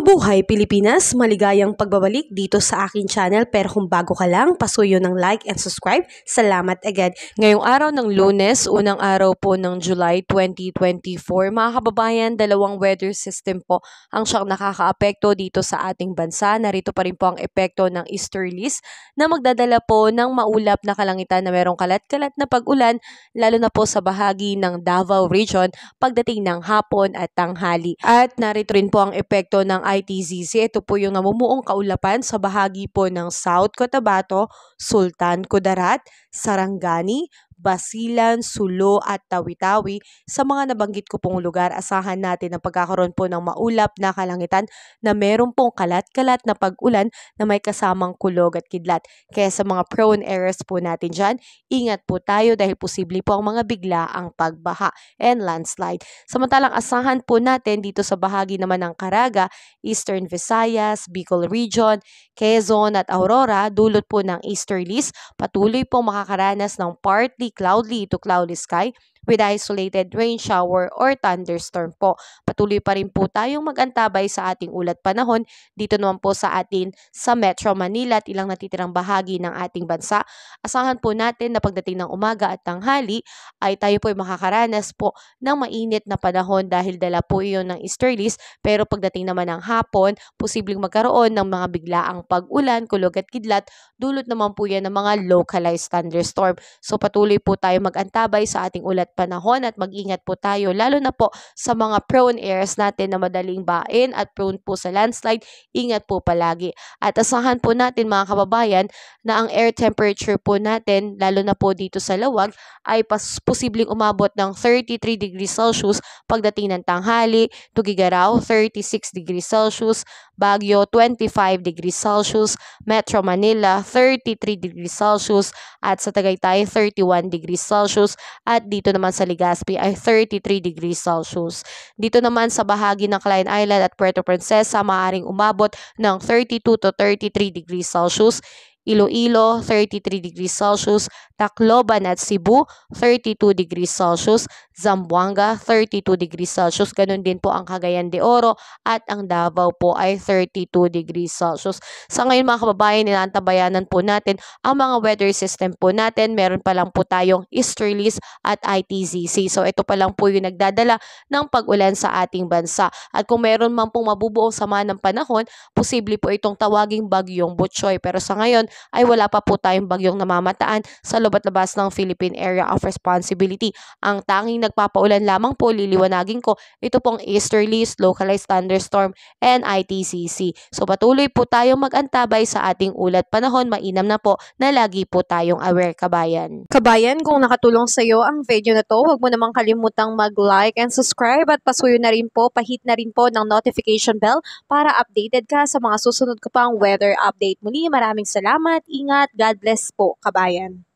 Mabuhay Pilipinas! Maligayang pagbabalik dito sa aking channel, pero kung bago ka lang, pasuyo ng like and subscribe. Salamat agad! Ngayong araw ng Lunes, unang araw po ng July 2024, mga kababayan, dalawang weather system po ang siyang nakakaapekto dito sa ating bansa. Narito pa rin po ang epekto ng easterlies na magdadala po ng maulap na kalangitan na merong kalat-kalat na pag-ulan, lalo na po sa bahagi ng Davao Region pagdating ng hapon at tanghali. At narito rin po ang epekto ng ITZZ. Ito po yung namumuong kaulapan sa bahagi po ng South Cotabato, Sultan Kudarat, Sarangani, Basilan, Sulo at Tawi-Tawi. Sa mga nabanggit ko pong lugar, asahan natin ang pagkakaroon po ng maulap na kalangitan na meron pong kalat-kalat na pag-ulan na may kasamang kulog at kidlat. Kaya sa mga prone areas po natin dyan, ingat po tayo dahil posible po ang mga biglaang pagbaha and landslide. Samantalang asahan po natin dito sa bahagi naman ng Caraga, Eastern Visayas, Bicol Region, Quezon at Aurora, dulot po ng easterlies, patuloy po makakaranas ng partly cloudy to cloudy sky with isolated rain shower or thunderstorm po. Patuloy pa rin po tayong mag-antabay sa ating ulat panahon dito naman po sa atin sa Metro Manila at ilang natitirang bahagi ng ating bansa. Asahan po natin na pagdating ng umaga at tanghali ay tayo po ay makakaranas po ng mainit na panahon dahil dala po iyon ng easterlies, pero pagdating naman ng hapon, posibleng magkaroon ng mga biglaang pag-ulan, kulog at kidlat, dulot naman po yan ng mga localized thunderstorm. So patuloy po tayo mag-antabay sa ating ulat panahon at mag-ingat po tayo lalo na po sa mga prone areas natin na madaling bain at prone po sa landslide. Ingat po palagi. At asahan po natin mga kababayan na ang air temperature po natin lalo na po dito sa Lawag ay posibleng umabot ng 33 degrees Celsius pagdating ng tanghali, Tugigaraw 36 degrees Celsius, Baguio 25 degrees Celsius, Metro Manila 33 degrees Celsius at sa Tagaytay 31 degrees Celsius at dito naman sa Legazpi ay 33 degrees Celsius. Dito naman sa bahagi ng Calayan Island at Puerto Princesa maaaring umabot ng 32 to 33 degrees Celsius. Iloilo, 33 degrees Celsius, Tacloban at Cebu, 32 degrees Celsius, Zamboanga, 32 degrees Celsius, ganun din po ang Cagayan de Oro at ang Davao po ay 32 degrees Celsius. Sa ngayon mga kababayan, inaantabayanan po natin ang mga weather system po natin. Meron pa lang po tayong easterlies at ITZZ. So ito pa lang po yung nagdadala ng pag-ulan sa ating bansa. At kung meron man pong mabubuong sama ng panahon, posible po itong tawaging bagyong Butchoy. Pero sa ngayon, ay wala pa po tayong bagyong namamataan sa loob at labas ng Philippine Area of Responsibility. Ang tanging nagpapaulan lamang po, liliwanagin ko, ito pong easterlies, localized thunderstorm, and ITCC. So patuloy po tayong mag-antabay sa ating ulat panahon. Mainam na po na lagi po tayong aware, kabayan. Kabayan, kung nakatulong sa iyo ang video na to, huwag mo namang kalimutang mag-like and subscribe at pasuyo na rin po, pahit na rin po ng notification bell para updated ka sa mga susunod ko pang weather update. Muli, maraming salamat. Ingat. God bless po, kabayan.